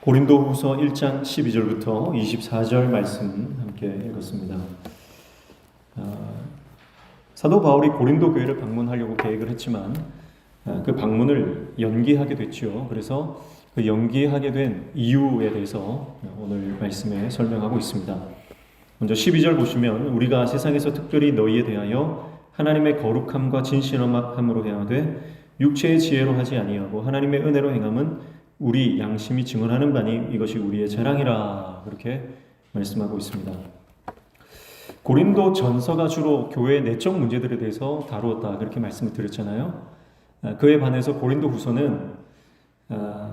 고린도후서 1장 12절부터 24절 말씀 함께 읽었습니다. 사도 바울이 고린도 교회를 방문하려고 계획을 했지만 그 방문을 연기하게 됐죠. 그래서 그 연기하게 된 이유에 대해서 오늘 말씀에 설명하고 있습니다. 먼저 12절 보시면 우리가 세상에서 특별히 너희에 대하여 하나님의 거룩함과 진실함으로 행하되 육체의 지혜로 하지 아니하고 하나님의 은혜로 행함은 우리 양심이 증언하는 바니 이것이 우리의 자랑이라, 그렇게 말씀하고 있습니다. 고린도 전서가 주로 교회의 내적 문제들에 대해서 다루었다, 그렇게 말씀을 드렸잖아요. 그에 반해서 고린도 후서는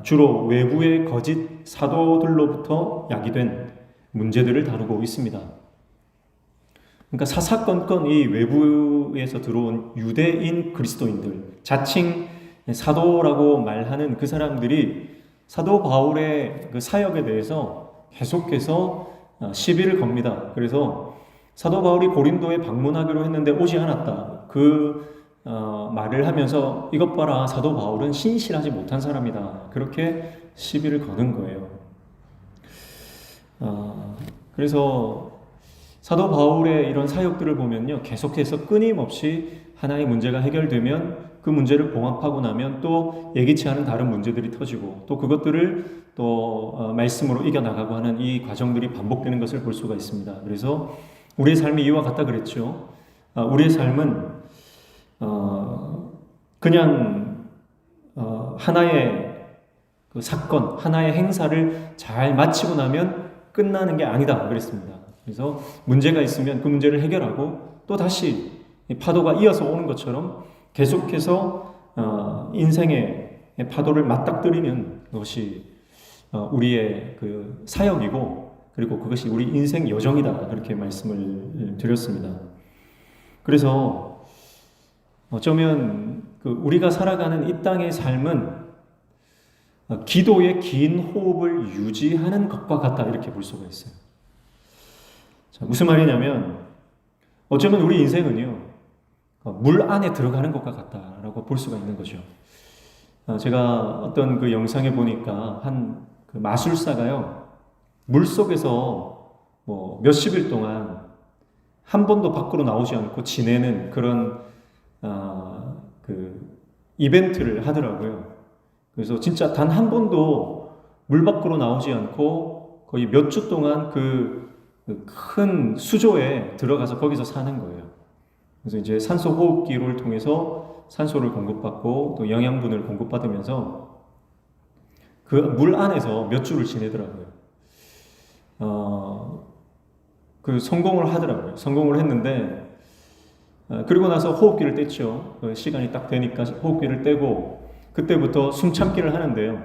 주로 외부의 거짓 사도들로부터 야기된 문제들을 다루고 있습니다. 그러니까 사사건건 이 외부에서 들어온 유대인 그리스도인들, 자칭 사도라고 말하는 그 사람들이 사도 바울의 그 사역에 대해서 계속해서 시비를 겁니다. 그래서 사도 바울이 고린도에 방문하기로 했는데 오지 않았다, 그 말을 하면서 이것 봐라, 사도 바울은 신실하지 못한 사람이다, 그렇게 시비를 거는 거예요. 그래서 사도 바울의 이런 사역들을 보면요, 계속해서 끊임없이 하나의 문제가 해결되면 그 문제를 봉합하고 나면 또 예기치 않은 다른 문제들이 터지고 또 그것들을 또 말씀으로 이겨나가고 하는 이 과정들이 반복되는 것을 볼 수가 있습니다. 그래서 우리의 삶이 이와 같다 그랬죠. 우리의 삶은 그냥 하나의 그 사건, 하나의 행사를 잘 마치고 나면 끝나는 게 아니다 그랬습니다. 그래서 문제가 있으면 그 문제를 해결하고 또 다시 파도가 이어서 오는 것처럼 계속해서 인생의 파도를 맞닥뜨리는 것이 우리의 그 사역이고, 그리고 그것이 우리 인생 여정이다, 그렇게 말씀을 드렸습니다. 그래서 어쩌면 우리가 살아가는 이 땅의 삶은 기도의 긴 호흡을 유지하는 것과 같다, 이렇게 볼 수가 있어요. 자, 무슨 말이냐면 어쩌면 우리 인생은요, 물 안에 들어가는 것과 같다라고 볼 수가 있는 거죠. 제가 어떤 그 영상에 보니까 한 그 마술사가요, 물 속에서 뭐 몇십일 동안 한 번도 밖으로 나오지 않고 지내는 그런 그 이벤트를 하더라고요. 그래서 진짜 단 한 번도 물 밖으로 나오지 않고 거의 몇 주 동안 그 큰 수조에 들어가서 거기서 사는 거예요. 그래서 이제 산소 호흡기를 통해서 산소를 공급받고 또 영양분을 공급받으면서 그 물 안에서 몇 주를 지내더라고요. 그 성공을 하더라고요. 성공을 했는데 그리고 나서 호흡기를 뗐죠. 시간이 딱 되니까 호흡기를 떼고 그때부터 숨 참기를 하는데요,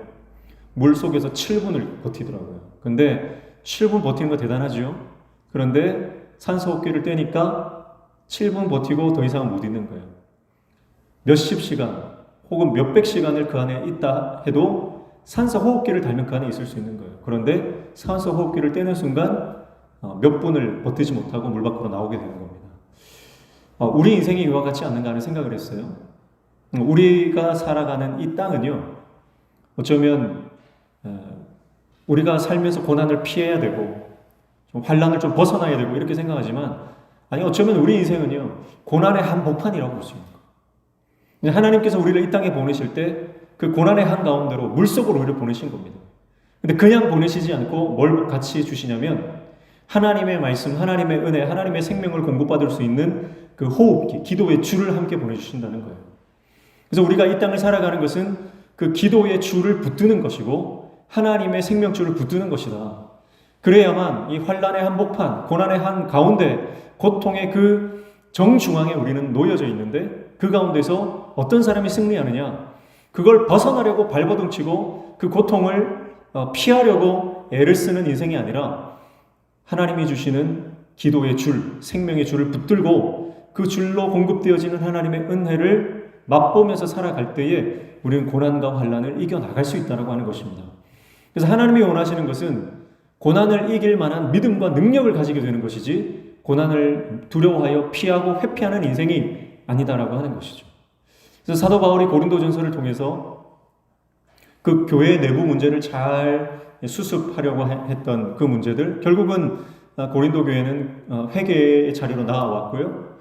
물 속에서 7분을 버티더라고요. 근데 7분 버티는 거 대단하죠. 그런데 산소 호흡기를 떼니까 7분 버티고 더 이상은 못 있는 거예요. 몇십 시간 혹은 몇백 시간을 그 안에 있다 해도 산소 호흡기를 달면 그 안에 있을 수 있는 거예요. 그런데 산소 호흡기를 떼는 순간 몇 분을 버티지 못하고 물 밖으로 나오게 되는 겁니다. 우리 인생이 이와 같지 않는가 하는 생각을 했어요. 우리가 살아가는 이 땅은요, 어쩌면 우리가 살면서 고난을 피해야 되고 좀 환난을 좀 벗어나야 되고 이렇게 생각하지만, 아니 어쩌면 우리 인생은요, 고난의 한복판이라고 볼 수 있는 거예요. 하나님께서 우리를 이 땅에 보내실 때 그 고난의 한가운데로 물속으로 우리를 보내신 겁니다. 근데 그냥 보내시지 않고 뭘 같이 주시냐면 하나님의 말씀, 하나님의 은혜, 하나님의 생명을 공급받을 수 있는 그 호흡기, 기도의 줄을 함께 보내주신다는 거예요. 그래서 우리가 이 땅을 살아가는 것은 그 기도의 줄을 붙드는 것이고 하나님의 생명줄을 붙드는 것이다. 그래야만 이 환난의 한복판, 고난의 한가운데, 고통의 그 정중앙에 우리는 놓여져 있는데 그 가운데서 어떤 사람이 승리하느냐, 그걸 벗어나려고 발버둥치고 그 고통을 피하려고 애를 쓰는 인생이 아니라 하나님이 주시는 기도의 줄, 생명의 줄을 붙들고 그 줄로 공급되어지는 하나님의 은혜를 맛보면서 살아갈 때에 우리는 고난과 환난을 이겨나갈 수 있다고 하는 것입니다. 그래서 하나님이 원하시는 것은 고난을 이길 만한 믿음과 능력을 가지게 되는 것이지 고난을 두려워하여 피하고 회피하는 인생이 아니다라고 하는 것이죠. 그래서 사도 바울이 고린도전서를 통해서 그 교회 내부 문제를 잘 수습하려고 했던 그 문제들, 결국은 고린도 교회는 회개의 자리로 나아왔고요.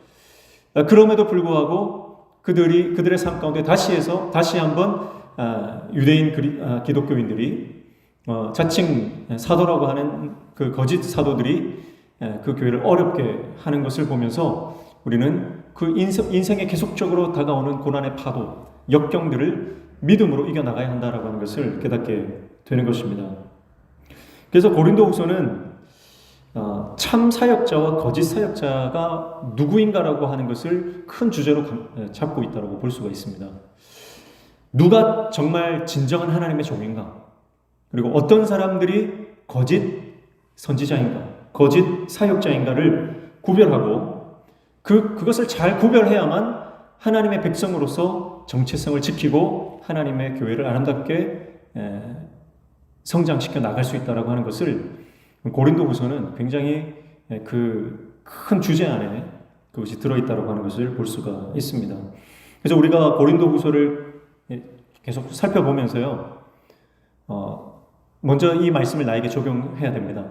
그럼에도 불구하고 그들의 삶 가운데 다시 한번 유대인 기독교인들이 자칭 사도라고 하는 그 거짓 사도들이 그 교회를 어렵게 하는 것을 보면서 우리는 그 인생에 계속적으로 다가오는 고난의 파도, 역경들을 믿음으로 이겨나가야 한다라고 하는 것을 깨닫게 되는 것입니다. 그래서 고린도후서는 참 사역자와 거짓 사역자가 누구인가라고 하는 것을 큰 주제로 잡고 있다고 볼 수가 있습니다. 누가 정말 진정한 하나님의 종인가? 그리고 어떤 사람들이 거짓 선지자인가, 거짓 사역자인가를 구별하고 그것을 잘 구별해야만 하나님의 백성으로서 정체성을 지키고 하나님의 교회를 아름답게 성장시켜 나갈 수 있다라고 하는 것을 고린도후서는 굉장히 그 큰 주제 안에 그것이 들어있다라고 하는 것을 볼 수가 있습니다. 그래서 우리가 고린도후서를 계속 살펴보면서요, 먼저 이 말씀을 나에게 적용해야 됩니다.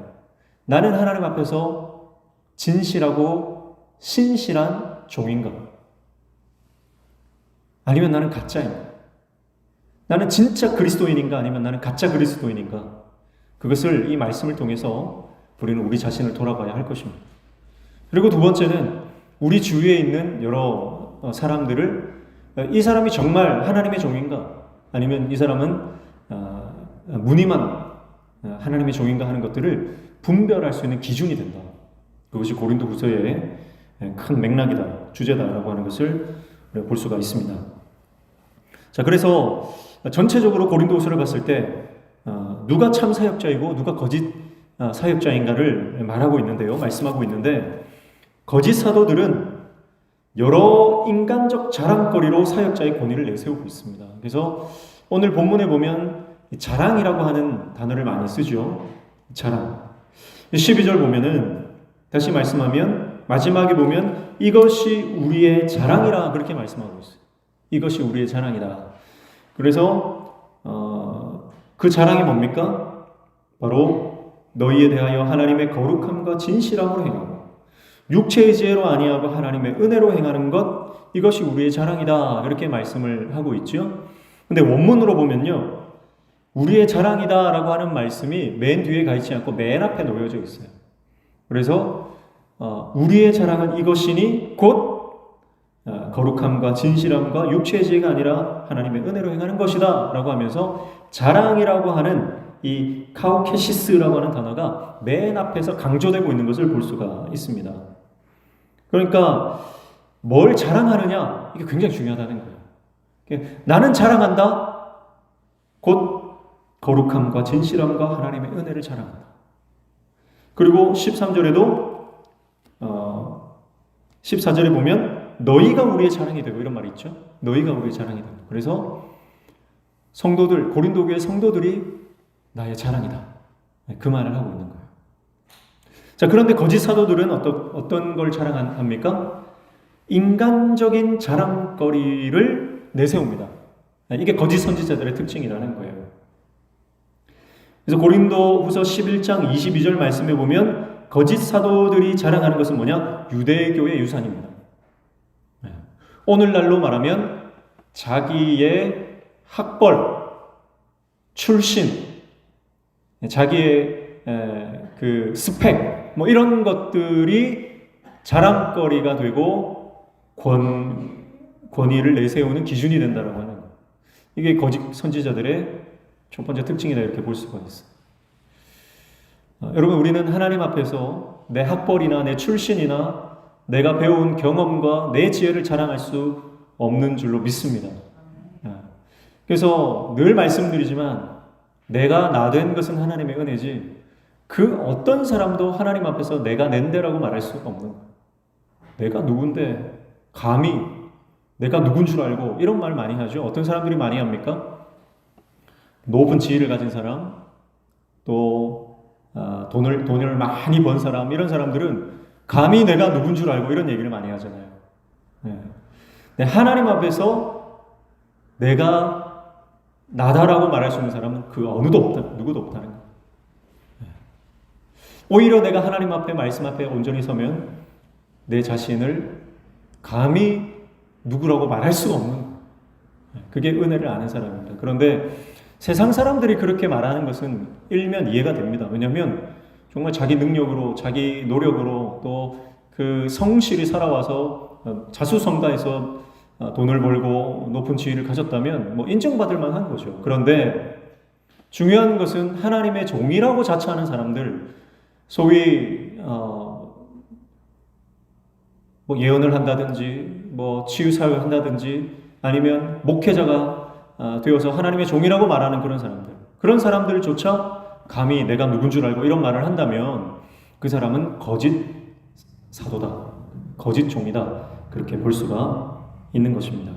나는 하나님 앞에서 진실하고 신실한 종인가? 아니면 나는 가짜인가? 나는 진짜 그리스도인인가? 아니면 나는 가짜 그리스도인인가? 그것을 이 말씀을 통해서 우리는 우리 자신을 돌아봐야 할 것입니다. 그리고 두 번째는 우리 주위에 있는 여러 사람들을 이 사람이 정말 하나님의 종인가? 아니면 이 사람은 무늬만 하나님의 종인가 하는 것들을 분별할 수 있는 기준이 된다. 그것이 고린도후서의 큰 맥락이다, 주제다라고 하는 것을 볼 수가 있습니다. 자, 그래서 전체적으로 고린도후서를 봤을 때 누가 참 사역자이고 누가 거짓 사역자인가를 말하고 있는데요, 말씀하고 있는데, 거짓 사도들은 여러 인간적 자랑거리로 사역자의 권위를 내세우고 있습니다. 그래서 오늘 본문에 보면 자랑이라고 하는 단어를 많이 쓰죠. 자랑. 12절 보면은 다시 말씀하면 마지막에 보면 이것이 우리의 자랑이라 그렇게 말씀하고 있어요. 이것이 우리의 자랑이다. 그래서 그 자랑이 뭡니까? 바로 너희에 대하여 하나님의 거룩함과 진실함으로 행하고 육체의 지혜로 아니하고 하나님의 은혜로 행하는 것, 이것이 우리의 자랑이다. 이렇게 말씀을 하고 있죠. 근데 원문으로 보면요, 우리의 자랑이다 라고 하는 말씀이 맨 뒤에 가 있지 않고 맨 앞에 놓여져 있어요. 그래서 우리의 자랑은 이것이니 곧 거룩함과 진실함과 육체의 지혜가 아니라 하나님의 은혜로 행하는 것이다 라고 하면서 자랑이라고 하는 이 카우케시스라고 하는 단어가 맨 앞에서 강조되고 있는 것을 볼 수가 있습니다. 그러니까 뭘 자랑하느냐, 이게 굉장히 중요하다는 거예요. 나는 자랑한다, 곧 거룩함과 진실함과 하나님의 은혜를 자랑한다. 그리고 13절에도 14절에 보면 너희가 우리의 자랑이 되고 이런 말이 있죠. 너희가 우리의 자랑이 되고. 그래서 성도들, 고린도 교회 성도들이 나의 자랑이다, 그 말을 하고 있는 거예요. 자, 그런데 거짓 사도들은 어떤 걸 자랑합니까? 인간적인 자랑거리를 내세웁니다. 이게 거짓 선지자들의 특징이라는 거예요. 그래서 고린도후서 11장 22절 말씀에 보면 거짓 사도들이 자랑하는 것은 뭐냐? 유대교의 유산입니다. 오늘날로 말하면 자기의 학벌, 출신, 자기의 그 스펙, 뭐 이런 것들이 자랑거리가 되고 권위를 내세우는 기준이 된다라고 하는 거예요. 이게 거짓 선지자들의 첫 번째 특징이다, 이렇게 볼 수가 있어요. 여러분, 우리는 하나님 앞에서 내 학벌이나 내 출신이나 내가 배운 경험과 내 지혜를 자랑할 수 없는 줄로 믿습니다. 그래서 늘 말씀드리지만 내가 나 된 것은 하나님의 은혜지 그 어떤 사람도 하나님 앞에서 내가 낸 데라고 말할 수가 없는 거예요. 내가 누군데 감히 내가 누군 줄 알고, 이런 말 많이 하죠. 어떤 사람들이 많이 합니까? 높은 지위를 가진 사람, 또 돈을 많이 번 사람, 이런 사람들은 감히 내가 누군 줄 알고 이런 얘기를 많이 하잖아요. 네. 하나님 앞에서 내가 나다라고 말할 수 있는 사람은 그 어느도 없다, 누구도 없다는 거예요. 오히려 내가 하나님 앞에, 말씀 앞에 온전히 서면 내 자신을 감히 누구라고 말할 수가 없는 거예요. 그게 은혜를 아는 사람입니다. 그런데 세상 사람들이 그렇게 말하는 것은 일면 이해가 됩니다. 왜냐하면 정말 자기 능력으로, 자기 노력으로 또 그 성실히 살아와서 자수성가해서 돈을 벌고 높은 지위를 가졌다면 뭐 인정받을 만한 거죠. 그런데 중요한 것은 하나님의 종이라고 자처하는 사람들, 소위 뭐 예언을 한다든지 뭐 치유사역을 한다든지 아니면 목회자가 되어서 하나님의 종이라고 말하는 그런 사람들조차 감히 내가 누군 줄 알고 이런 말을 한다면 그 사람은 거짓 사도다, 거짓 종이다, 그렇게 볼 수가 있는 것입니다.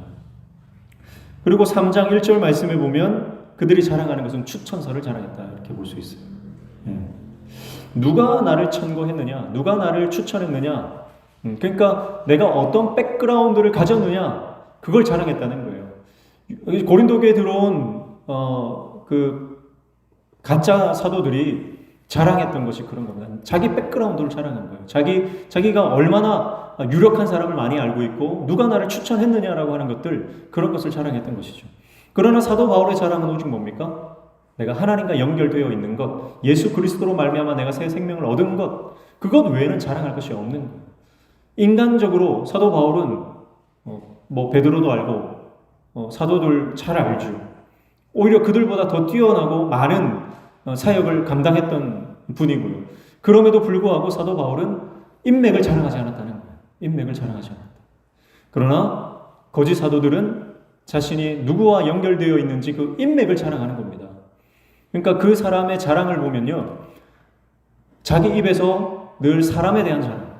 그리고 3장 1절 말씀에 보면 그들이 자랑하는 것은 추천서를 자랑했다, 이렇게 볼 수 있어요. 누가 나를 천거했느냐, 누가 나를 추천했느냐, 그러니까 내가 어떤 백그라운드를 가졌느냐, 그걸 자랑했다는 거예요. 고린도교에 들어온 그 가짜 사도들이 자랑했던 것이 그런 겁니다. 자기 백그라운드를 자랑한 거예요. 자기가 얼마나 유력한 사람을 많이 알고 있고 누가 나를 추천했느냐라고 하는 것들, 그런 것을 자랑했던 것이죠. 그러나 사도 바울의 자랑은 오직 뭡니까? 내가 하나님과 연결되어 있는 것, 예수 그리스도로 말미암아 내가 새 생명을 얻은 것, 그것 외에는 자랑할 것이 없는 거예요. 인간적으로 사도 바울은 뭐 베드로도 알고 사도들 잘 알죠. 오히려 그들보다 더 뛰어나고 많은 사역을 감당했던 분이고요. 그럼에도 불구하고 사도 바울은 인맥을 자랑하지 않았다는 거예요. 인맥을 자랑하지 않았다. 그러나 거짓 사도들은 자신이 누구와 연결되어 있는지 그 인맥을 자랑하는 겁니다. 그러니까 그 사람의 자랑을 보면요, 자기 입에서 늘 사람에 대한 자랑,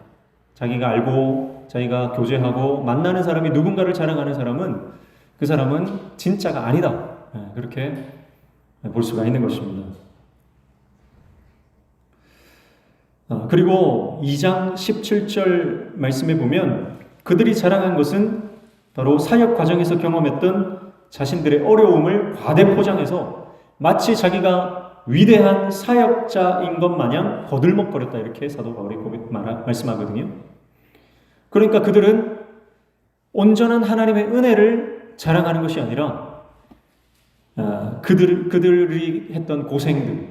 자기가 알고 자기가 교제하고 만나는 사람이 누군가를 자랑하는 사람은 그 사람은 진짜가 아니다, 그렇게 볼 수가 있는 것입니다. 그리고 2장 17절 말씀에 보면 그들이 자랑한 것은 바로 사역 과정에서 경험했던 자신들의 어려움을 과대 포장해서 마치 자기가 위대한 사역자인 것 마냥 거들먹거렸다, 이렇게 사도 바울이 말씀하거든요. 그러니까 그들은 온전한 하나님의 은혜를 자랑하는 것이 아니라 그들이 했던 고생들,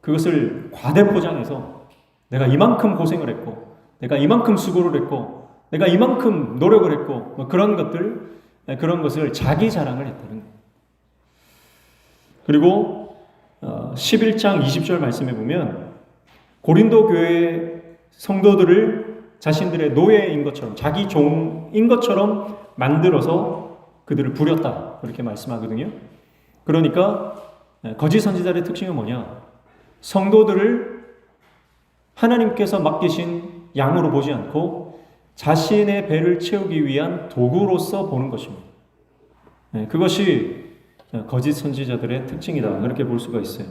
그것을 과대 포장해서 내가 이만큼 고생을 했고, 내가 이만큼 수고를 했고, 내가 이만큼 노력을 했고, 뭐 그런 것을 자기 자랑을 했다는 거예요. 그리고 11장 20절 말씀에 보면 고린도 교회 성도들을 자신들의 노예인 것처럼, 자기 종인 것처럼 만들어서 그들을 부렸다, 그렇게 말씀하거든요. 그러니까 거짓 선지자의 특징은 뭐냐? 성도들을 하나님께서 맡기신 양으로 보지 않고 자신의 배를 채우기 위한 도구로서 보는 것입니다. 그것이 거짓 선지자들의 특징이다, 그렇게 볼 수가 있어요.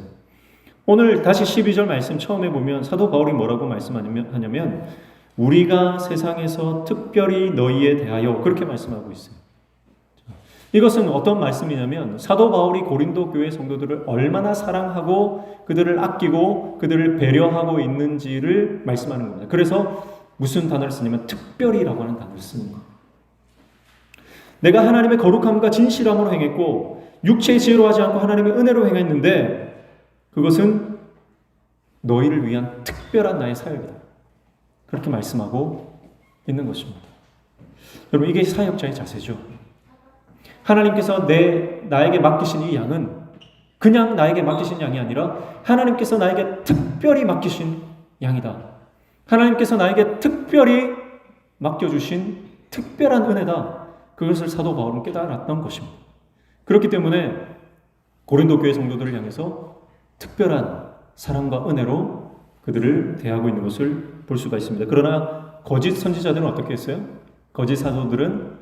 오늘 다시 12절 말씀 처음에 보면 사도 바울이 뭐라고 말씀하냐면 우리가 세상에서 특별히 너희에 대하여, 그렇게 말씀하고 있어요. 이것은 어떤 말씀이냐면 사도 바울이 고린도 교회 성도들을 얼마나 사랑하고 그들을 아끼고 그들을 배려하고 있는지를 말씀하는 겁니다. 그래서 무슨 단어를 쓰냐면 특별히라고 하는 단어를 쓰는 거예요. 내가 하나님의 거룩함과 진실함으로 행했고 육체의 지혜로 하지 않고 하나님의 은혜로 행했는데 그것은 너희를 위한 특별한 나의 사역이다, 그렇게 말씀하고 있는 것입니다. 여러분, 이게 사역자의 자세죠. 하나님께서 나에게 맡기신 이 양은 그냥 나에게 맡기신 양이 아니라 하나님께서 나에게 특별히 맡기신 양이다. 하나님께서 나에게 특별히 맡겨주신 특별한 은혜다. 그것을 사도 바울은 깨달았던 것입니다. 그렇기 때문에 고린도 교회 성도들을 향해서 특별한 사랑과 은혜로 그들을 대하고 있는 것을 볼 수가 있습니다. 그러나 거짓 선지자들은 어떻게 했어요? 거짓 사도들은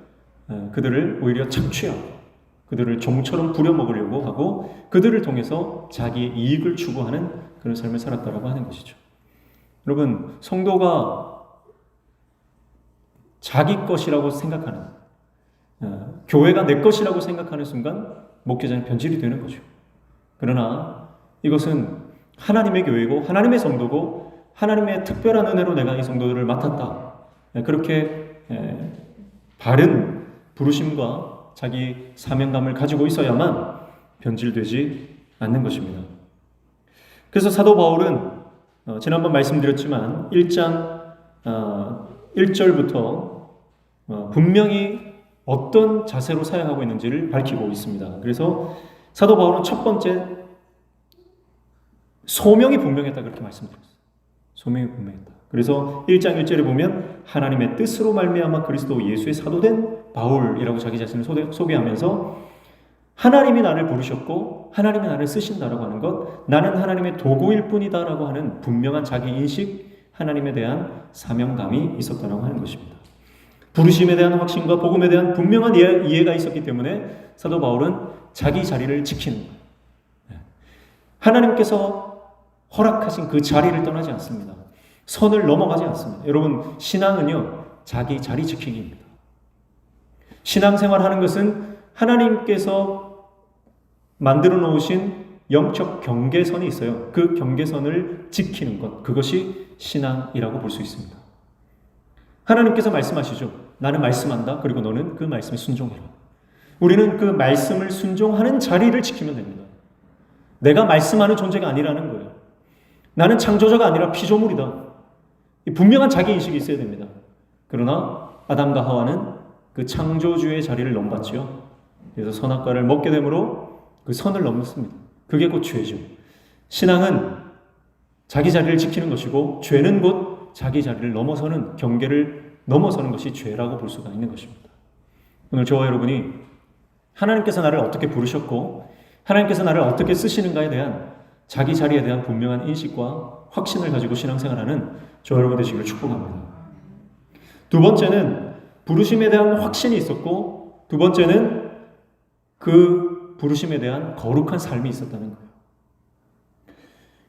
그들을 오히려 착취하고 그들을 종처럼 부려먹으려고 하고 그들을 통해서 자기의 이익을 추구하는 그런 삶을 살았다라고 하는 것이죠. 여러분, 성도가 자기 것이라고 생각하는, 교회가 내 것이라고 생각하는 순간 목회자는 변질이 되는 거죠. 그러나 이것은 하나님의 교회고 하나님의 성도고 하나님의 특별한 은혜로 내가 이 성도들을 맡았다. 그렇게 바른 부르심과 자기 사명감을 가지고 있어야만 변질되지 않는 것입니다. 그래서 사도 바울은 지난번 말씀드렸지만 1장 1절부터 분명히 어떤 자세로 사용하고 있는지를 밝히고 있습니다. 그래서 사도 바울은 첫 번째 소명이 분명했다 그렇게 말씀드렸어요. 소명이 분명했다. 그래서 1장 1절에 보면 하나님의 뜻으로 말미암아 그리스도 예수의 사도된 바울이라고 자기 자신을 소개하면서 하나님이 나를 부르셨고 하나님이 나를 쓰신다라고 하는 것, 나는 하나님의 도구일 뿐이다라고 하는 분명한 자기 인식, 하나님에 대한 사명감이 있었다라고 하는 것입니다. 부르심에 대한 확신과 복음에 대한 분명한 이해가 있었기 때문에 사도 바울은 자기 자리를 지키는 거예요. 하나님께서 허락하신 그 자리를 떠나지 않습니다. 선을 넘어가지 않습니다. 여러분, 신앙은요, 자기 자리 지키기입니다. 신앙생활 하는 것은 하나님께서 만들어 놓으신 영적 경계선이 있어요. 그 경계선을 지키는 것, 그것이 신앙이라고 볼 수 있습니다. 하나님께서 말씀하시죠. 나는 말씀한다. 그리고 너는 그 말씀에 순종해라. 우리는 그 말씀을 순종하는 자리를 지키면 됩니다. 내가 말씀하는 존재가 아니라는 거예요. 나는 창조자가 아니라 피조물이다. 분명한 자기인식이 있어야 됩니다. 그러나 아담과 하와는 그 창조주의 자리를 넘봤지요. 그래서 선악과를 먹게 되므로 그 선을 넘습니다. 그게 곧 죄죠. 신앙은 자기 자리를 지키는 것이고 죄는 곧 자기 자리를 넘어서는, 경계를 넘어서는 것이 죄라고 볼 수가 있는 것입니다. 오늘 저와 여러분이 하나님께서 나를 어떻게 부르셨고 하나님께서 나를 어떻게 쓰시는가에 대한 자기 자리에 대한 분명한 인식과 확신을 가지고 신앙생활하는 저와 여러분 되시기를 축복합니다. 두 번째는 부르심에 대한 확신이 있었고, 두 번째는 그 부르심에 대한 거룩한 삶이 있었다는 거예요.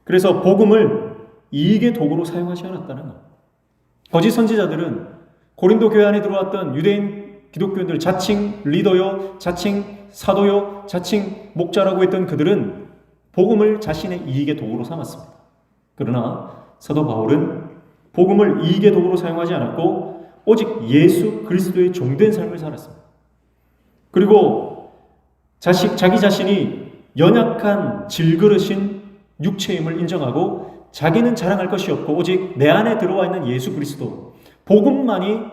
그래서 복음을 이익의 도구로 사용하지 않았다는 거예요. 거짓 선지자들은 고린도 교회 안에 들어왔던 유대인 기독교인들, 자칭 리더요, 자칭 사도요, 자칭 목자라고 했던 그들은 복음을 자신의 이익의 도구로 삼았습니다. 그러나 사도 바울은 복음을 이익의 도구로 사용하지 않았고 오직 예수 그리스도의 종된 삶을 살았습니다. 그리고 자기 자신이 연약한 질그릇인 육체임을 인정하고 자기는 자랑할 것이 없고 오직 내 안에 들어와 있는 예수 그리스도, 복음만이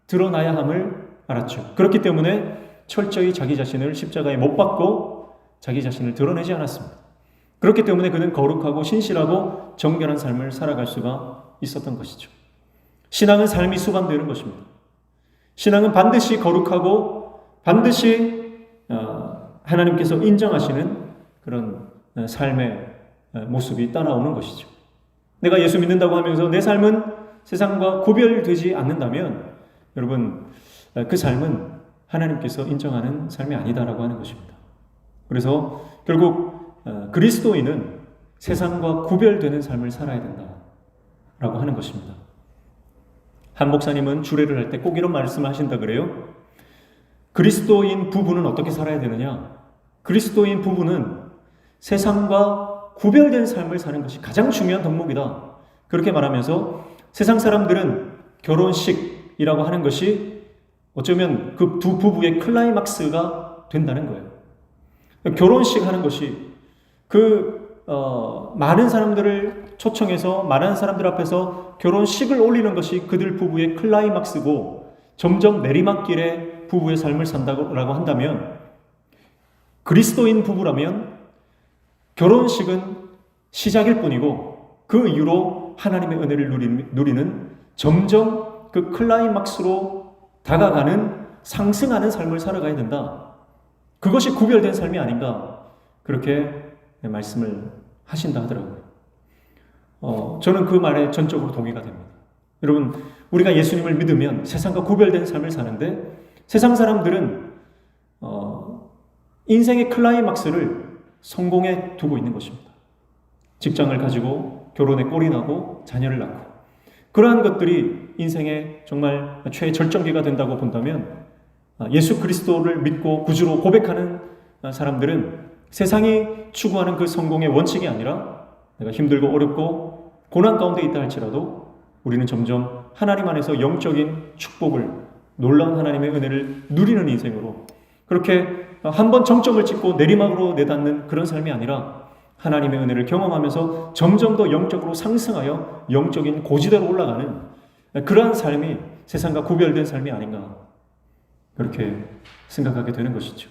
드러나야 함을 알았죠. 그렇기 때문에 철저히 자기 자신을 십자가에 못 박고 자기 자신을 드러내지 않았습니다. 그렇기 때문에 그는 거룩하고 신실하고 정결한 삶을 살아갈 수가 있었던 것이죠. 신앙은 삶이 수반되는 것입니다. 신앙은 반드시 거룩하고 반드시 하나님께서 인정하시는 그런 삶의 모습이 따라오는 것이죠. 내가 예수 믿는다고 하면서 내 삶은 세상과 구별되지 않는다면 여러분, 그 삶은 하나님께서 인정하는 삶이 아니다라고 하는 것입니다. 그래서 결국 그리스도인은 세상과 구별되는 삶을 살아야 된다라고 하는 것입니다. 한 목사님은 주례를 할 때 꼭 이런 말씀을 하신다 그래요. 그리스도인 부부는 어떻게 살아야 되느냐? 그리스도인 부부는 세상과 구별된 삶을 사는 것이 가장 중요한 덕목이다. 그렇게 말하면서 세상 사람들은 결혼식이라고 하는 것이 어쩌면 그 두 부부의 클라이막스가 된다는 거예요. 결혼식 하는 것이 많은 사람들을 초청해서 많은 사람들 앞에서 결혼식을 올리는 것이 그들 부부의 클라이막스고 점점 내리막길에 부부의 삶을 산다고 한다면 그리스도인 부부라면 결혼식은 시작일 뿐이고 그 이후로 하나님의 은혜를 누리는 점점 그 클라이막스로 다가가는 상승하는 삶을 살아가야 된다. 그것이 구별된 삶이 아닌가 그렇게 말씀을 하신다 하더라고요. 저는 그 말에 전적으로 동의가 됩니다. 여러분, 우리가 예수님을 믿으면 세상과 구별된 삶을 사는데 세상 사람들은 인생의 클라이막스를 성공에 두고 있는 것입니다. 직장을 가지고 결혼에 꼴이 나고 자녀를 낳고 그러한 것들이 인생의 정말 최절정기가 된다고 본다면 예수 그리스도를 믿고 구주로 고백하는 사람들은 세상이 추구하는 그 성공의 원칙이 아니라 내가 힘들고 어렵고 고난 가운데 있다 할지라도 우리는 점점 하나님 안에서 영적인 축복을, 놀라운 하나님의 은혜를 누리는 인생으로, 그렇게 한번 정점을 찍고 내리막으로 내닫는 그런 삶이 아니라 하나님의 은혜를 경험하면서 점점 더 영적으로 상승하여 영적인 고지대로 올라가는 그러한 삶이 세상과 구별된 삶이 아닌가, 그렇게 생각하게 되는 것이죠.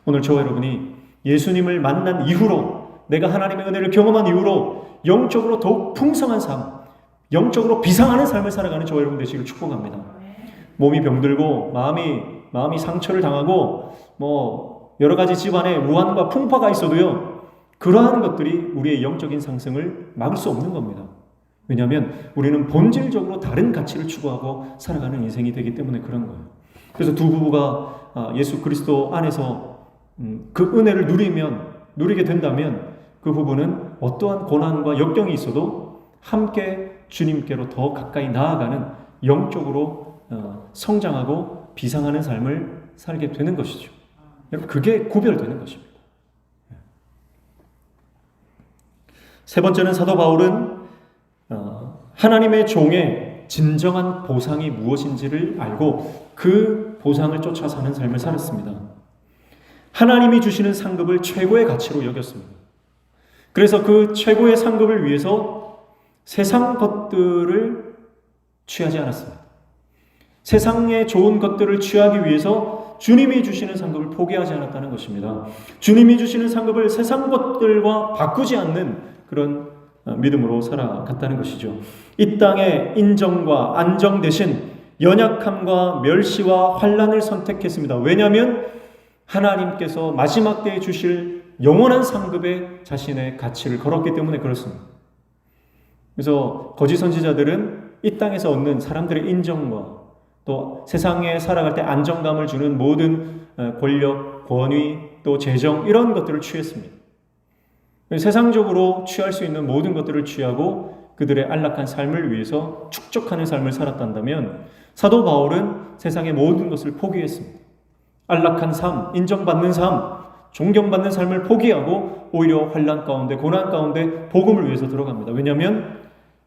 오늘 저와 여러분이 예수님을 만난 이후로, 내가 하나님의 은혜를 경험한 이후로 영적으로 더욱 풍성한 삶, 영적으로 비상하는 삶을 살아가는 저와 여러분 되시길 축복합니다. 몸이 병들고 마음이 상처를 당하고 여러 가지 집안에 우환과 풍파가 있어도요, 그러한 것들이 우리의 영적인 상승을 막을 수 없는 겁니다. 왜냐하면 우리는 본질적으로 다른 가치를 추구하고 살아가는 인생이 되기 때문에 그런 거예요. 그래서 두 부부가 예수 그리스도 안에서 그 은혜를 누리게 된다면 그 부부는 어떠한 고난과 역경이 있어도 함께 주님께로 더 가까이 나아가는, 영적으로 성장하고 비상하는 삶을 살게 되는 것이죠. 여러분, 그게 구별되는 것입니다. 세 번째는 사도 바울은 하나님의 종의 진정한 보상이 무엇인지를 알고 그 보상을 쫓아 사는 삶을 살았습니다. 하나님이 주시는 상급을 최고의 가치로 여겼습니다. 그래서 그 최고의 상급을 위해서 세상 것들을 취하지 않았습니다. 세상의 좋은 것들을 취하기 위해서 주님이 주시는 상급을 포기하지 않았다는 것입니다. 주님이 주시는 상급을 세상 것들과 바꾸지 않는 그런 믿음으로 살아갔다는 것이죠. 이 땅의 인정과 안정 대신 연약함과 멸시와 환난을 선택했습니다. 왜냐하면 하나님께서 마지막 때에 주실 영원한 상급에 자신의 가치를 걸었기 때문에 그렇습니다. 그래서 거짓 선지자들은 이 땅에서 얻는 사람들의 인정과 또 세상에 살아갈 때 안정감을 주는 모든 권력, 권위, 또 재정, 이런 것들을 취했습니다. 세상적으로 취할 수 있는 모든 것들을 취하고 그들의 안락한 삶을 위해서 축적하는 삶을 살았단다면, 사도 바울은 세상의 모든 것을 포기했습니다. 안락한 삶, 인정받는 삶, 존경받는 삶을 포기하고 오히려 환난 가운데, 고난 가운데 복음을 위해서 들어갑니다. 왜냐하면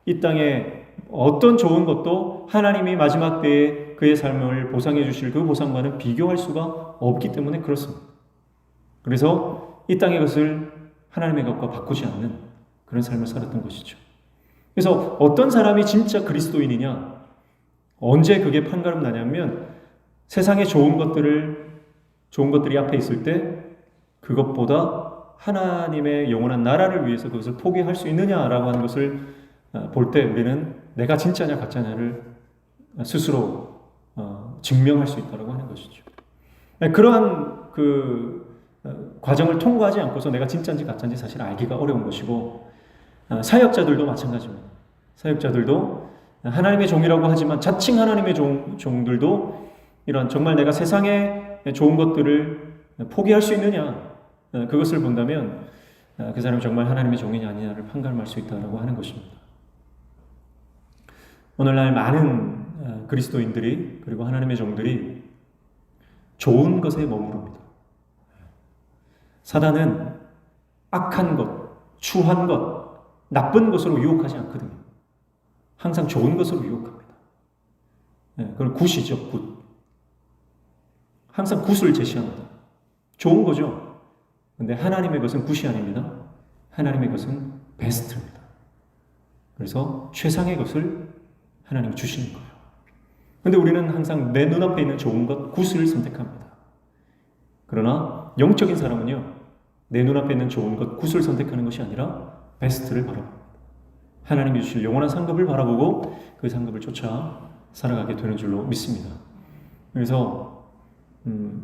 이 땅에 어떤 좋은 것도 하나님이 마지막 때에 그의 삶을 보상해 주실 그 보상과는 비교할 수가 없기 때문에 그렇습니다. 그래서 이 땅의 것을 하나님의 것과 바꾸지 않는 그런 삶을 살았던 것이죠. 그래서 어떤 사람이 진짜 그리스도인이냐, 언제 그게 판가름 나냐면 세상의 좋은 것들이 앞에 있을 때 그것보다 하나님의 영원한 나라를 위해서 그것을 포기할 수 있느냐라고 하는 것을 볼 때 우리는 내가 진짜냐 가짜냐를 스스로 증명할 수 있다고 하는 것이죠. 그러한 과정을 통과하지 않고서 내가 진짜인지 가짜인지 사실 알기가 어려운 것이고, 사역자들도 마찬가지입니다. 사역자들도 하나님의 종이라고 하지만 자칭 하나님의 종들도 이런 정말 내가 세상에 좋은 것들을 포기할 수 있느냐, 그것을 본다면 그 사람이 정말 하나님의 종이냐 아니냐를 판가름할 수 있다고 하는 것입니다. 오늘날 많은 그리스도인들이, 그리고 하나님의 종들이 좋은 것에 머무릅니다. 사단은 악한 것, 추한 것, 나쁜 것으로 유혹하지 않거든요. 항상 좋은 것으로 유혹합니다. 그건 굿이죠, 굿. 항상 굿을 제시합니다. 좋은 거죠. 근데 하나님의 것은 굿이 아닙니다. 하나님의 것은 베스트입니다. 그래서 최상의 것을 하나님이 주시는 거예요. 근데 우리는 항상 내 눈앞에 있는 좋은 것, 굿을 선택합니다. 그러나 영적인 사람은요, 내 눈앞에 있는 좋은 것, 굿을 선택하는 것이 아니라 베스트를 바라봅니다. 하나님이 주실 영원한 상급을 바라보고 그 상급을 쫓아 살아가게 되는 줄로 믿습니다. 그래서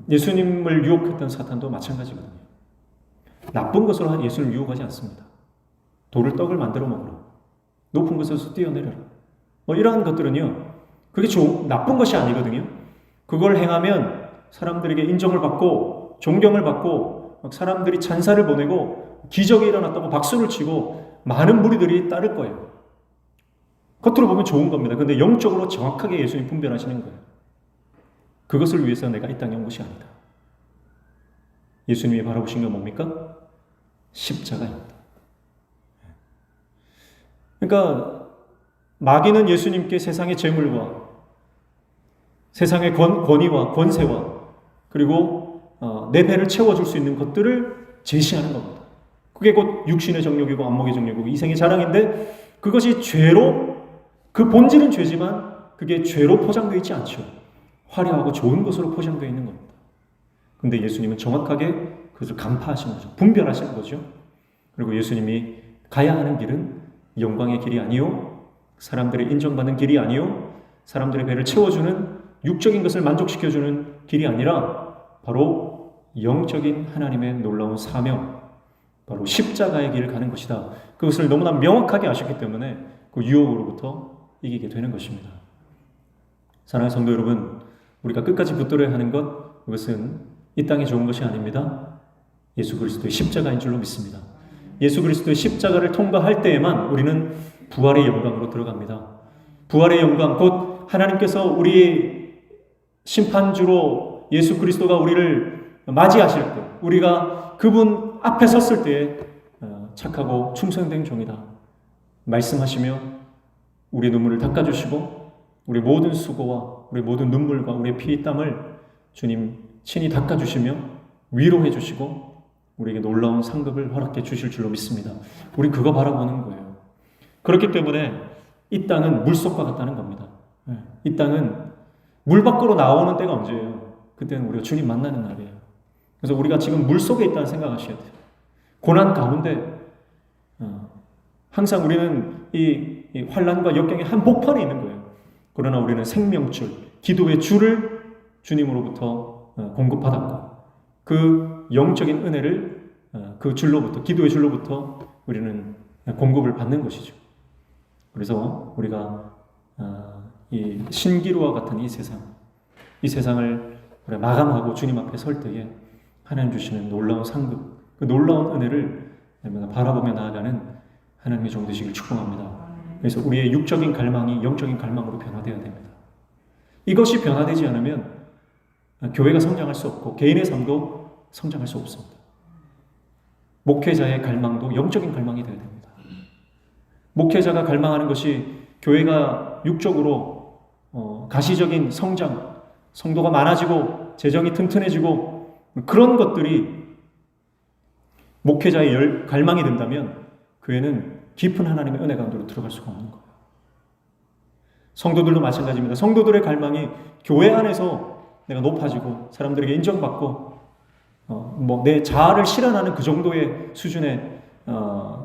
예수님을 유혹했던 사탄도 마찬가지거든요. 나쁜 것으로 예수를 유혹하지 않습니다. 돌을 떡을 만들어 먹으라, 높은 곳에서 뛰어내려라, 이러한 것들은요, 그게 나쁜 것이 아니거든요. 그걸 행하면 사람들에게 인정을 받고 존경을 받고 사람들이 찬사를 보내고 기적이 일어났다고 박수를 치고 많은 무리들이 따를 거예요. 겉으로 보면 좋은 겁니다. 그런데 영적으로 정확하게 예수님 분별하시는 거예요. 그것을 위해서 내가 이 땅에 온 것이 아니다. 예수님이 바라보신 건 뭡니까? 십자가입니다. 그러니까 마귀는 예수님께 세상의 재물과 세상의 권위와 권세와 그리고 내 배를 채워줄 수 있는 것들을 제시하는 겁니다. 그게 곧 육신의 정욕이고 안목의 정욕이고 이생의 자랑인데 그것이 죄로, 그 본질은 죄지만 그게 죄로 포장되어 있지 않죠. 화려하고 좋은 것으로 포장되어 있는 겁니다. 근데 예수님은 정확하게 그것을 간파하시는 거죠. 분별하시는 거죠. 그리고 예수님이 가야 하는 길은 영광의 길이 아니요, 사람들의 인정받는 길이 아니요, 사람들의 배를 채워주는 육적인 것을 만족시켜주는 길이 아니라 바로 영적인 하나님의 놀라운 사명, 바로 십자가의 길을 가는 것이다. 그것을 너무나 명확하게 아셨기 때문에 그 유혹으로부터 이기게 되는 것입니다. 사랑하는 성도 여러분, 우리가 끝까지 붙들어야 하는 것, 그것은 이 땅에 좋은 것이 아닙니다. 예수 그리스도의 십자가인 줄로 믿습니다. 예수 그리스도의 십자가를 통과할 때에만 우리는 부활의 영광으로 들어갑니다. 부활의 영광, 곧 하나님께서 우리의 심판주로 예수 그리스도가 우리를 맞이하실 때, 우리가 그분 앞에 섰을 때에 착하고 충성된 종이다 말씀하시며 우리의 눈물을 닦아주시고 우리 모든 수고와 우리 모든 눈물과 우리의 피 땀을 주님 친히 닦아주시며 위로해 주시고 우리에게 놀라운 상급을 허락해 주실 줄로 믿습니다. 우리 그거 바라보는 거예요. 그렇기 때문에 이 땅은 물속과 같다는 겁니다. 이 땅은 물 밖으로 나오는 때가 언제예요? 그때는 우리가 주님 만나는 날이에요. 그래서 우리가 지금 물속에 있다는 생각하셔야 돼요. 고난 가운데 항상 우리는 이 환난과 역경의 한복판에 있는 거예요. 그러나 우리는 생명줄, 기도의 줄을 주님으로부터 공급받았고 그 영적인 은혜를 그 줄로부터, 기도의 줄로부터 우리는 공급을 받는 것이죠. 그래서 우리가 이 신기루와 같은 이 세상을 우리가 마감하고 주님 앞에 설 때에 하나님 주시는 놀라운 상급, 그 놀라운 은혜를 바라보며 나아가는 하나님의 종 되시길 축복합니다. 그래서 우리의 육적인 갈망이 영적인 갈망으로 변화되어야 됩니다. 이것이 변화되지 않으면 교회가 성장할 수 없고 개인의 삶도 성장할 수 없습니다. 목회자의 갈망도 영적인 갈망이 되어야 됩니다. 목회자가 갈망하는 것이 교회가 육적으로 가시적인 성장, 성도가 많아지고 재정이 튼튼해지고 그런 것들이 목회자의 갈망이 된다면 교회는 깊은 하나님의 은혜 가운데로 들어갈 수가 없는 거예요. 성도들도 마찬가지입니다. 성도들의 갈망이 교회 안에서 내가 높아지고 사람들에게 인정받고 내 자아를 실현하는 그 정도의 수준의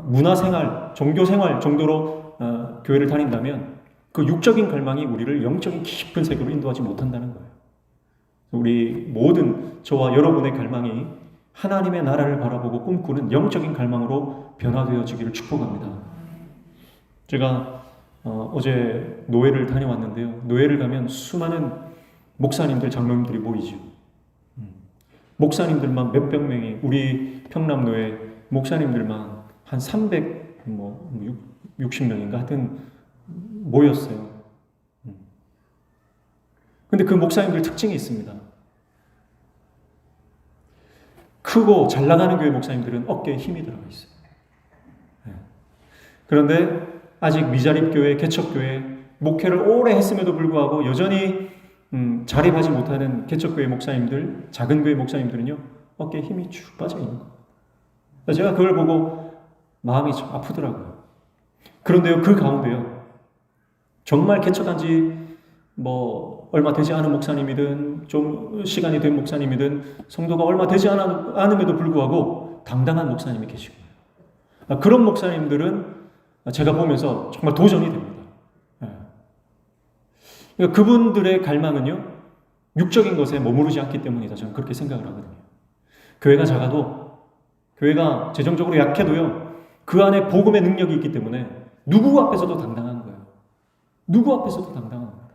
문화생활, 종교생활 정도로 교회를 다닌다면 그 육적인 갈망이 우리를 영적인 깊은 세계로 인도하지 못한다는 거예요. 우리 모든 저와 여러분의 갈망이 하나님의 나라를 바라보고 꿈꾸는 영적인 갈망으로 변화되어지기를 축복합니다. 제가 어제 노회를 다녀왔는데요. 노회를 가면 수많은 목사님들, 장로님들이 모이죠. 목사님들만 몇백 명이, 우리 평남노회 목사님들만 한 360명인가 하여튼 모였어요. 근데 그 목사님들 특징이 있습니다. 크고 잘 나가는 교회 목사님들은 어깨에 힘이 들어가 있어요. 그런데 아직 미자립교회, 개척교회, 목회를 오래 했음에도 불구하고 여전히 자립하지 못하는 개척교회 목사님들, 작은 교회 목사님들은요, 어깨에 힘이 쭉 빠져 있는 거예요. 제가 그걸 보고 마음이 좀 아프더라고요. 그런데요, 그 가운데요, 정말 개척한 지 얼마 되지 않은 목사님이든 좀 시간이 된 목사님이든 성도가 얼마 되지 않음에도 불구하고 당당한 목사님이 계시고 그런 목사님들은 제가 보면서 정말 도전이 됩니다. 그러니까 그분들의 갈망은요, 육적인 것에 머무르지 않기 때문이다. 저는 그렇게 생각을 하거든요. 교회가 작아도, 교회가 재정적으로 약해도요, 그 안에 복음의 능력이 있기 때문에 누구 앞에서도 당당한 거예요. 누구 앞에서도 당당한 거예요.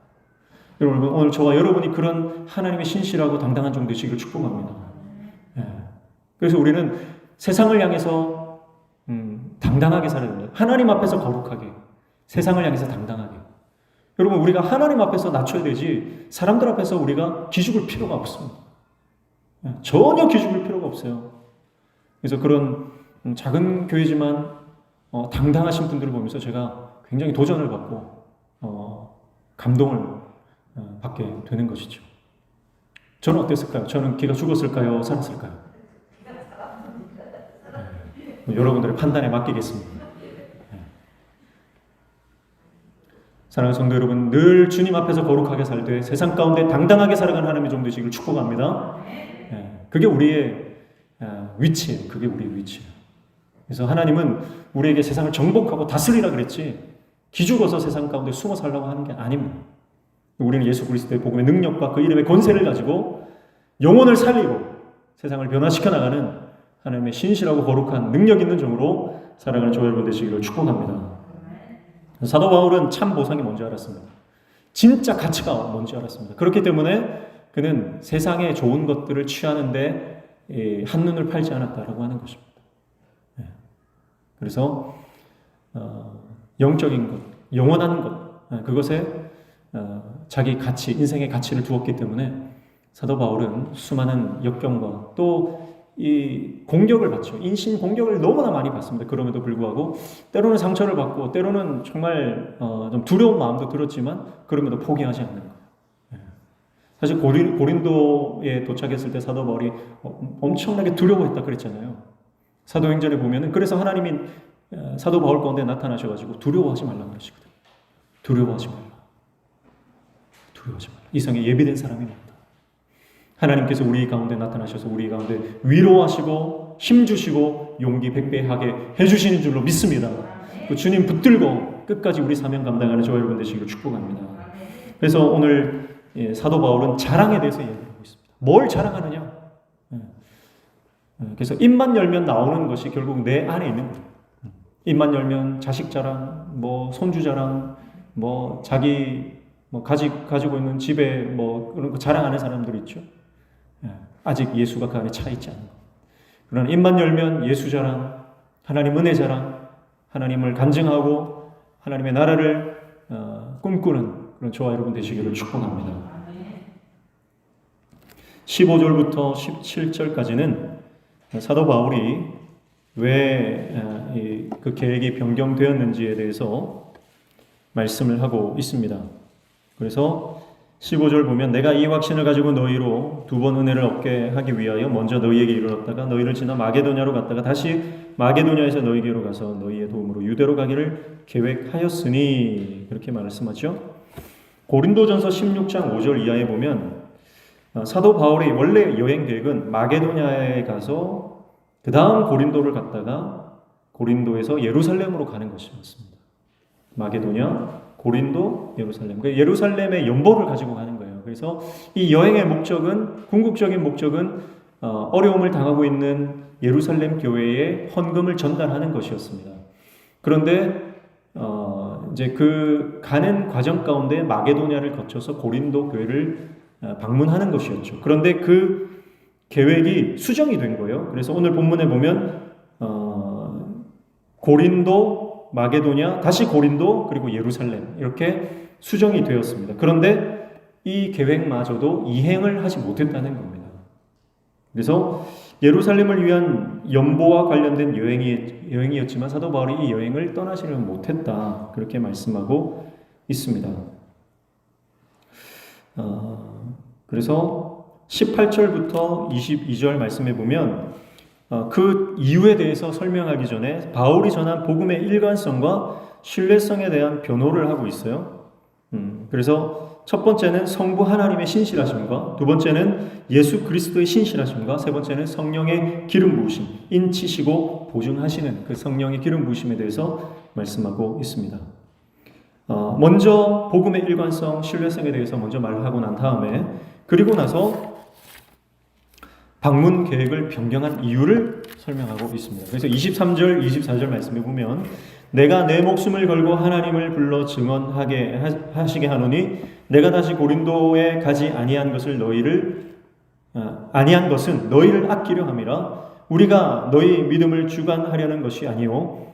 여러분, 오늘 저와 여러분이 그런 하나님의 신실하고 당당한 종 되시기를 축복합니다. 그래서 우리는 세상을 향해서 당당하게 살아야 됩니다. 하나님 앞에서 거룩하게, 세상을 향해서 당당하게. 여러분, 우리가 하나님 앞에서 낮춰야 되지 사람들 앞에서 우리가 기죽을 필요가 없습니다. 전혀 기죽을 필요가 없어요. 그래서 그런 작은 교회지만 당당하신 분들을 보면서 제가 굉장히 도전을 받고 감동을 받게 되는 것이죠. 저는 어땠을까요? 저는 기가 죽었을까요? 살았을까요? 여러분들의 판단에 맡기겠습니다. 사랑하는 성도 여러분, 늘 주님 앞에서 거룩하게 살되 세상 가운데 당당하게 살아가는 하나님의 종 되시기를 축복합니다. 그게 우리의 위치예요. 그게 우리의 위치예요. 그래서 하나님은 우리에게 세상을 정복하고 다스리라 그랬지 기죽어서 세상 가운데 숨어 살라고 하는 게 아닙니다. 우리는 예수 그리스도의 복음의 능력과 그 이름의 권세를 가지고 영혼을 살리고 세상을 변화시켜 나가는 하나님의 신실하고 거룩한 능력 있는 종으로 살아가는 저와 여러분 되시기를 축복합니다. 사도 바울은 참 보상이 뭔지 알았습니다. 진짜 가치가 뭔지 알았습니다. 그렇기 때문에 그는 세상의 좋은 것들을 취하는데 한눈을 팔지 않았다라고 하는 것입니다. 그래서 영적인 것, 영원한 것, 그것에 자기 가치, 인생의 가치를 두었기 때문에 사도 바울은 수많은 역경과 또 이 공격을 받죠. 인신 공격을 너무나 많이 받습니다. 그럼에도 불구하고 때로는 상처를 받고 때로는 정말 좀 두려운 마음도 들었지만 그럼에도 포기하지 않는 거예요. 사실 고린도에 도착했을 때 사도 바울이 엄청나게 두려워했다 그랬잖아요. 사도행전에 보면은 그래서 하나님이 사도 바울 가운데 나타나셔가지고 두려워하지 말라고 그러시거든요. 두려워하지 말라. 두려워하지 말라. 이성에 예비된 사람이 많다. 하나님께서 우리 가운데 나타나셔서 우리 가운데 위로하시고 힘주시고 용기 백배하게 해주시는 줄로 믿습니다. 그 주님 붙들고 끝까지 우리 사명 감당하는 저와 여러분 되시기를 축복합니다. 그래서 오늘 사도 바울은 자랑에 대해서 이야기하고 있습니다. 뭘 자랑하느냐? 그래서 입만 열면 나오는 것이 결국 내 안에 있는 거예요. 입만 열면 자식 자랑, 뭐 손주 자랑, 뭐 자기 뭐 가지고 있는 집에 뭐 그런 거 자랑하는 사람들 있죠. 아직 예수가 그 안에 차 있지 않은 것. 그러나 입만 열면 예수 자랑, 하나님 은혜 자랑, 하나님을 간증하고 하나님의 나라를 꿈꾸는 그런 저와 여러분 되시기를 축복합니다. 15절부터 17절까지는 사도 바울이 왜 그 계획이 변경되었는지에 대해서 말씀을 하고 있습니다. 그래서 15절 보면 내가 이 확신을 가지고 너희로 두 번 은혜를 얻게 하기 위하여 먼저 너희에게 이르렀다가 너희를 지나 마게도냐로 갔다가 다시 마게도냐에서 너희에게로 가서 너희의 도움으로 유대로 가기를 계획하였으니 그렇게 말씀하죠. 고린도전서 16장 5절 이하에 보면 사도 바울의 원래 여행 계획은 마게도냐에 가서 그 다음 고린도를 갔다가 고린도에서 예루살렘으로 가는 것이었습니다. 마게도냐, 고린도, 예루살렘. 그 예루살렘의 연보를 가지고 가는 거예요. 그래서 이 여행의 목적은, 궁극적인 목적은 어려움을 당하고 있는 예루살렘 교회에 헌금을 전달하는 것이었습니다. 그런데 이제 그 가는 과정 가운데 마게도냐를 거쳐서 고린도 교회를 방문하는 것이었죠. 그런데 그 계획이 수정이 된 거예요. 그래서 오늘 본문에 보면 고린도, 마게도냐, 다시 고린도, 그리고 예루살렘 이렇게 수정이 되었습니다. 그런데 이 계획마저도 이행을 하지 못했다는 겁니다. 그래서 예루살렘을 위한 연보와 관련된 여행이었지만 사도 바울이 이 여행을 떠나지는 못했다. 그렇게 말씀하고 있습니다. 그래서 18절부터 22절 말씀해 보면 그 이유에 대해서 설명하기 전에 바울이 전한 복음의 일관성과 신뢰성에 대한 변호를 하고 있어요. 그래서 첫 번째는 성부 하나님의 신실하심과 두 번째는 예수 그리스도의 신실하심과 세 번째는 성령의 기름 부으심, 인치시고 보증하시는 그 성령의 기름 부으심에 대해서 말씀하고 있습니다. 먼저 복음의 일관성, 신뢰성에 대해서 먼저 말을 하고 난 다음에 그리고 나서 방문 계획을 변경한 이유를 설명하고 있습니다. 그래서 23절, 24절 말씀에 보면 내가 내 목숨을 걸고 하나님을 불러 증언하게 하시게 하노니 내가 다시 고린도에 가지 아니한 것은 너희를 아끼려 함이라 우리가 너희 믿음을 주관하려는 것이 아니요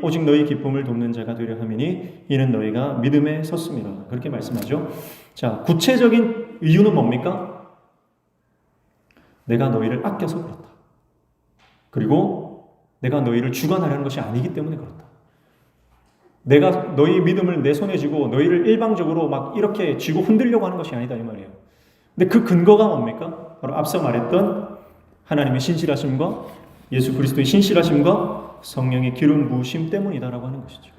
오직 너희 기쁨을 돕는 자가 되려 함이니 이는 너희가 믿음에 섰음이라. 그렇게 말씀하죠. 자, 구체적인 이유는 뭡니까? 내가 너희를 아껴서 그렇다. 그리고 내가 너희를 주관하려는 것이 아니기 때문에 그렇다. 내가 너희 믿음을 내 손에 쥐고 너희를 일방적으로 막 이렇게 쥐고 흔들려고 하는 것이 아니다 이 말이에요. 근데 그 근거가 뭡니까? 바로 앞서 말했던 하나님의 신실하심과 예수 그리스도의 신실하심과 성령의 기름 부으심 때문이다라고 하는 것이죠.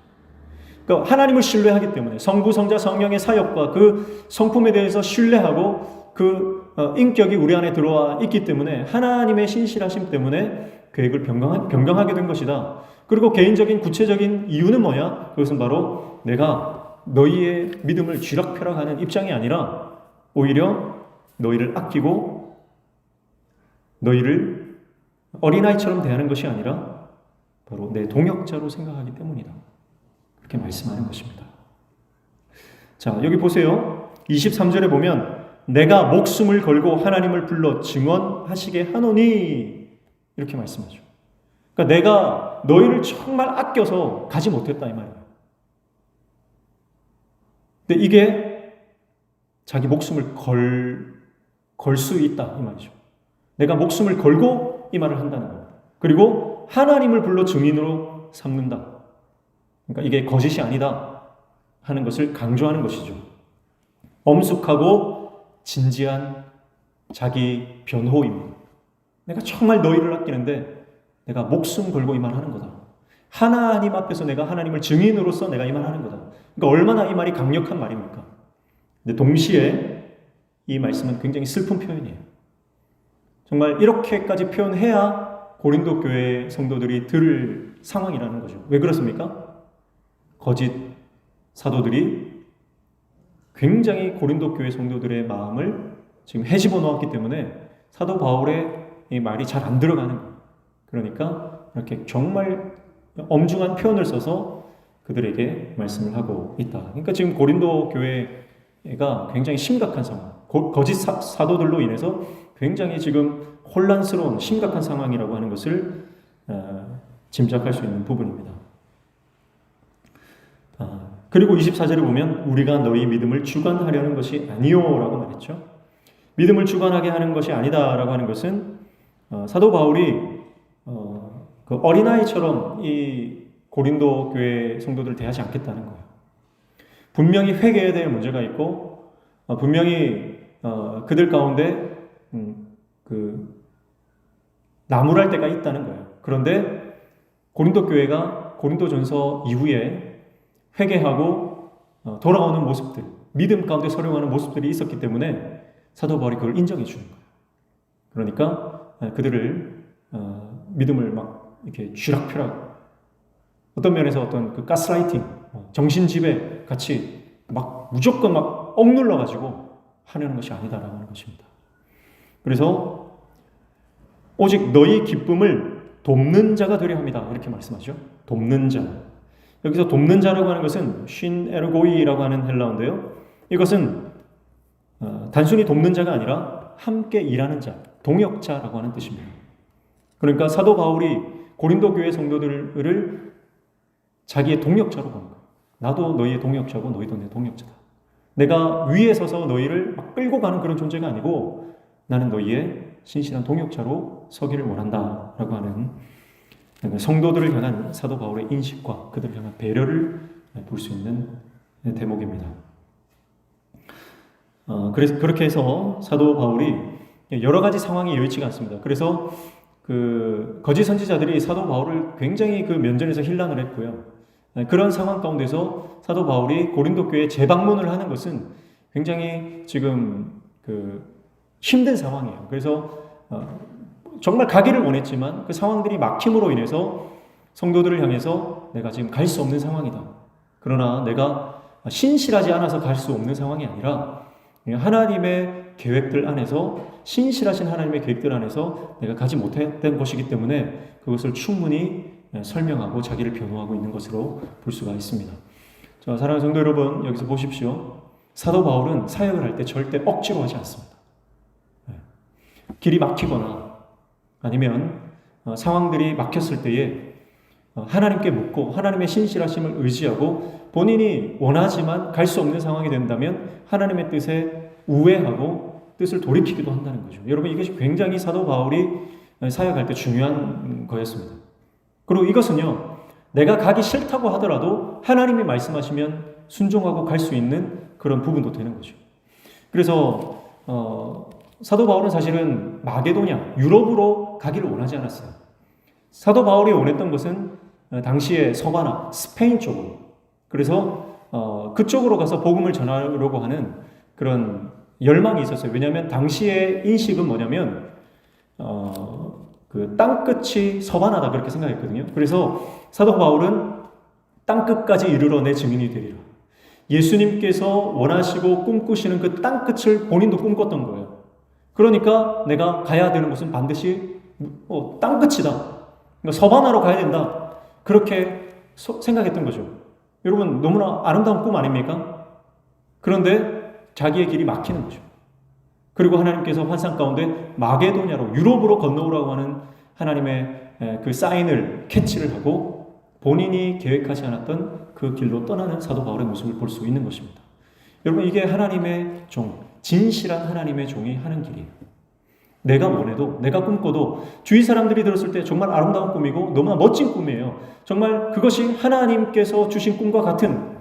그러니까 하나님을 신뢰하기 때문에 성부, 성자, 성령의 사역과 그 성품에 대해서 신뢰하고 그 인격이 우리 안에 들어와 있기 때문에 하나님의 신실하심 때문에 계획을 변경하게 된 것이다. 그리고 개인적인 구체적인 이유는 뭐냐? 그것은 바로 내가 너희의 믿음을 쥐락펴락하는 입장이 아니라 오히려 너희를 아끼고 너희를 어린아이처럼 대하는 것이 아니라 바로 내 동역자로 생각하기 때문이다. 그렇게 말씀하는 것입니다. 자, 여기 보세요. 23절에 보면 내가 목숨을 걸고 하나님을 불러 증언하시게 하노니 이렇게 말씀하죠. 그러니까 내가 너희를 정말 아껴서 가지 못했다 이 말이에요. 근데 이게 자기 목숨을 걸 수 있다 이 말이죠. 내가 목숨을 걸고 이 말을 한다는 겁니다. 그리고 하나님을 불러 증인으로 삼는다. 그러니까 이게 거짓이 아니다 하는 것을 강조하는 것이죠. 엄숙하고 진지한 자기 변호입니다. 내가 정말 너희를 아끼는데 내가 목숨 걸고 이 말하는 거다. 하나님 앞에서 내가 하나님을 증인으로서 내가 이 말하는 거다. 그러니까 얼마나 이 말이 강력한 말입니까? 근데 동시에 이 말씀은 굉장히 슬픈 표현이에요. 정말 이렇게까지 표현해야 고린도 교회 성도들이 들을 상황이라는 거죠. 왜 그렇습니까? 거짓 사도들이 굉장히 고린도 교회 성도들의 마음을 지금 헤집어 놓았기 때문에 사도 바울의 이 말이 잘 안 들어가는 거예요. 그러니까 이렇게 정말 엄중한 표현을 써서 그들에게 말씀을 하고 있다. 그러니까 지금 고린도 교회가 굉장히 심각한 상황, 거짓 사도들로 인해서 굉장히 지금 혼란스러운 심각한 상황이라고 하는 것을 짐작할 수 있는 부분입니다. 그리고 24절에 보면 우리가 너희 믿음을 주관하려는 것이 아니요라고 말했죠. 믿음을 주관하게 하는 것이 아니다라고 하는 것은 사도 바울이 그 어린아이처럼 이 고린도 교회 성도들을 대하지 않겠다는 거예요. 분명히 회개해야 될 문제가 있고 분명히 그들 가운데 나무랄 때가 있다는 거예요. 그런데 고린도 교회가 고린도전서 이후에 회개하고 돌아오는 모습들, 믿음 가운데 서령하는 모습들이 있었기 때문에 사도 바울이 그걸 인정해 주는 거예요. 그러니까 그들을 믿음을 막 이렇게 쥐락펴락, 어떤 면에서 어떤 그 가스라이팅, 정신지배 같이 막 무조건 막 억눌러 가지고 하려는 것이 아니다라고 하는 것입니다. 그래서 오직 너희 기쁨을 돕는 자가 되려 합니다. 이렇게 말씀하죠. 돕는 자. 여기서 돕는 자라고 하는 것은 쉰 에르고이라고 하는 헬라어인데요. 이것은 단순히 돕는 자가 아니라 함께 일하는 자, 동역자라고 하는 뜻입니다. 그러니까 사도 바울이 고린도 교회 성도들을 자기의 동역자로 보는 거예요. 나도 너희의 동역자고 너희도 내 동역자다. 내가 위에 서서 너희를 막 끌고 가는 그런 존재가 아니고 나는 너희의 신실한 동역자로 서기를 원한다라고 하는 성도들을 향한 사도 바울의 인식과 그들을 향한 배려를 볼 수 있는 대목입니다. 그래서 그렇게 해서 사도 바울이 여러 가지 상황이 여의치가 않습니다. 그래서 그 거짓 선지자들이 사도 바울을 굉장히 그 면전에서 힐난을 했고요. 그런 상황 가운데서 사도 바울이 고린도 교회에 재방문을 하는 것은 굉장히 지금 그 힘든 상황이에요. 그래서 정말 가기를 원했지만 그 상황들이 막힘으로 인해서 성도들을 향해서 내가 지금 갈 수 없는 상황이다. 그러나 내가 신실하지 않아서 갈 수 없는 상황이 아니라 하나님의 계획들 안에서 신실하신 하나님의 계획들 안에서 내가 가지 못했던 것이기 때문에 그것을 충분히 설명하고 자기를 변호하고 있는 것으로 볼 수가 있습니다. 자, 사랑하는 성도 여러분, 여기서 보십시오. 사도 바울은 사역을 할 때 절대 억지로 하지 않습니다. 길이 막히거나 아니면 상황들이 막혔을 때에 하나님께 묻고 하나님의 신실하심을 의지하고 본인이 원하지만 갈 수 없는 상황이 된다면 하나님의 뜻에 우회하고 뜻을 돌이키기도 한다는 거죠. 여러분, 이것이 굉장히 사도 바울이 사역할 때 중요한 거였습니다. 그리고 이것은요, 내가 가기 싫다고 하더라도 하나님이 말씀하시면 순종하고 갈 수 있는 그런 부분도 되는 거죠. 그래서 사도 바울은 사실은 마게도냐, 유럽으로 가기를 원하지 않았어요. 사도 바울이 원했던 것은 당시의 서바나, 스페인 쪽으로. 그래서 그쪽으로 가서 복음을 전하려고 하는 그런 열망이 있었어요. 왜냐하면 당시의 인식은 뭐냐면 그 땅끝이 서바나다 그렇게 생각했거든요. 그래서 사도 바울은 땅끝까지 이르러 내 증인이 되리라. 예수님께서 원하시고 꿈꾸시는 그 땅끝을 본인도 꿈꿨던 거예요. 그러니까 내가 가야 되는 곳은 반드시 땅끝이다. 그러니까 서바나로 가야 된다. 그렇게 생각했던 거죠. 여러분, 너무나 아름다운 꿈 아닙니까? 그런데 자기의 길이 막히는 거죠. 그리고 하나님께서 환상 가운데 마게도냐로, 유럽으로 건너오라고 하는 하나님의 그 사인을 캐치를 하고 본인이 계획하지 않았던 그 길로 떠나는 사도 바울의 모습을 볼 수 있는 것입니다. 여러분, 이게 하나님의 종, 진실한 하나님의 종이 하는 길이에요. 내가 원해도, 내가 꿈꿔도 주위 사람들이 들었을 때 정말 아름다운 꿈이고 너무나 멋진 꿈이에요. 정말 그것이 하나님께서 주신 꿈과 같은,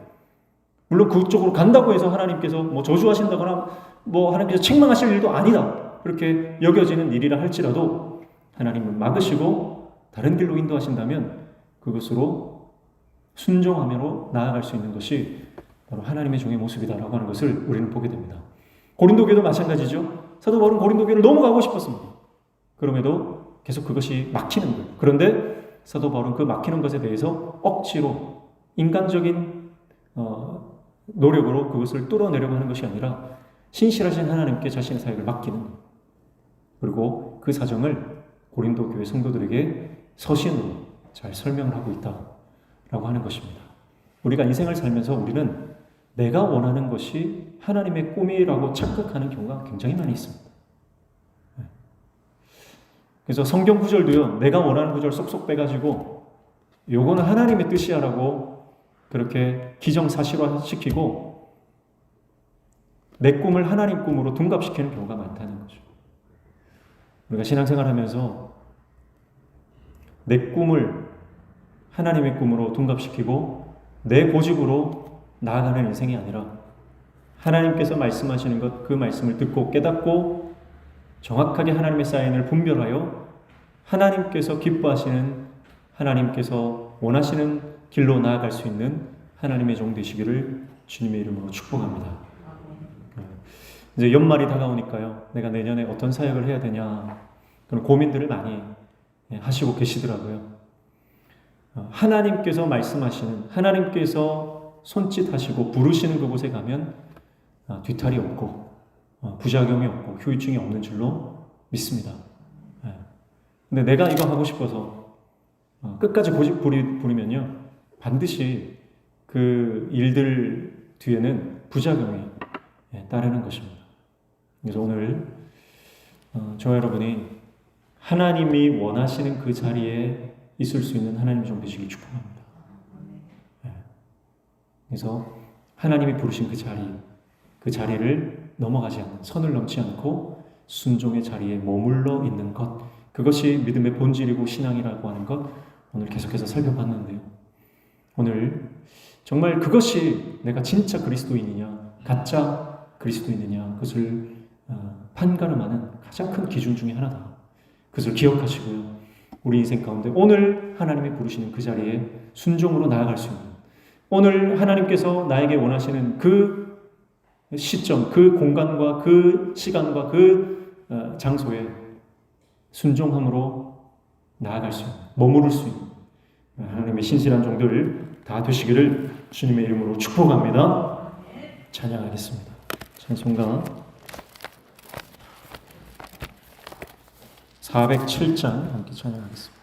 물론 그쪽으로 간다고 해서 하나님께서 뭐 저주하신다거나 뭐 하나님께서 책망하실 일도 아니다, 그렇게 여겨지는 일이라 할지라도 하나님은 막으시고 다른 길로 인도하신다면 그것으로 순종하며 나아갈 수 있는 것이 바로 하나님의 종의 모습이다라고 하는 것을 우리는 보게 됩니다. 고린도 교회도 마찬가지죠. 사도 바울은 고린도 교회를 너무 가고 싶었습니다. 그럼에도 계속 그것이 막히는 거예요. 그런데 사도 바울은 그 막히는 것에 대해서 억지로 인간적인 노력으로 그것을 뚫어내려고 하는 것이 아니라 신실하신 하나님께 자신의 사역을 맡기는 거예요. 그리고 그 사정을 고린도 교회 성도들에게 서신으로 잘 설명을 하고 있다라고 하는 것입니다. 우리가 인생을 살면서 우리는 내가 원하는 것이 하나님의 꿈이라고 착각하는 경우가 굉장히 많이 있습니다. 그래서 성경 구절도요, 내가 원하는 구절 쏙쏙 빼가지고 요거는 하나님의 뜻이야라고 그렇게 기정사실화시키고 내 꿈을 하나님 꿈으로 둔갑시키는 경우가 많다는 거죠. 우리가 신앙생활하면서 내 꿈을 하나님의 꿈으로 둔갑시키고 내 고집으로 나아가는 인생이 아니라 하나님께서 말씀하시는 것, 그 말씀을 듣고 깨닫고 정확하게 하나님의 사인을 분별하여 하나님께서 기뻐하시는, 하나님께서 원하시는 길로 나아갈 수 있는 하나님의 종 되시기를 주님의 이름으로 축복합니다. 이제 연말이 다가오니까요, 내가 내년에 어떤 사역을 해야 되냐 그런 고민들을 많이 하시고 계시더라고요. 하나님께서 말씀하시는, 하나님께서 손짓하시고 부르시는 그곳에 가면 뒤탈이 없고 부작용이 없고 후유증이 없는 줄로 믿습니다. 근데 내가 이거 하고 싶어서 끝까지 고집 부리면요, 반드시 그 일들 뒤에는 부작용이 따르는 것입니다. 그래서 오늘 저와 여러분이 하나님이 원하시는 그 자리에 있을 수 있는 하나님 종 되시길 축복합니다. 그래서 하나님이 부르신 그 자리를 넘어가지 않는, 선을 넘지 않고 순종의 자리에 머물러 있는 것, 그것이 믿음의 본질이고 신앙이라고 하는 것, 오늘 계속해서 살펴봤는데요. 오늘 정말 그것이 내가 진짜 그리스도인이냐 가짜 그리스도인이냐, 그것을 판가름하는 가장 큰 기준 중에 하나다. 그것을 기억하시고요, 우리 인생 가운데 오늘 하나님이 부르시는 그 자리에 순종으로 나아갈 수 있는, 오늘 하나님께서 나에게 원하시는 그 시점, 그 공간과 그 시간과 그 장소에 순종함으로 나아갈 수 있는, 머무를 수 있는 하나님의 신실한 종들 다 되시기를 주님의 이름으로 축복합니다. 찬양하겠습니다. 찬송가 407장 함께 찬양하겠습니다.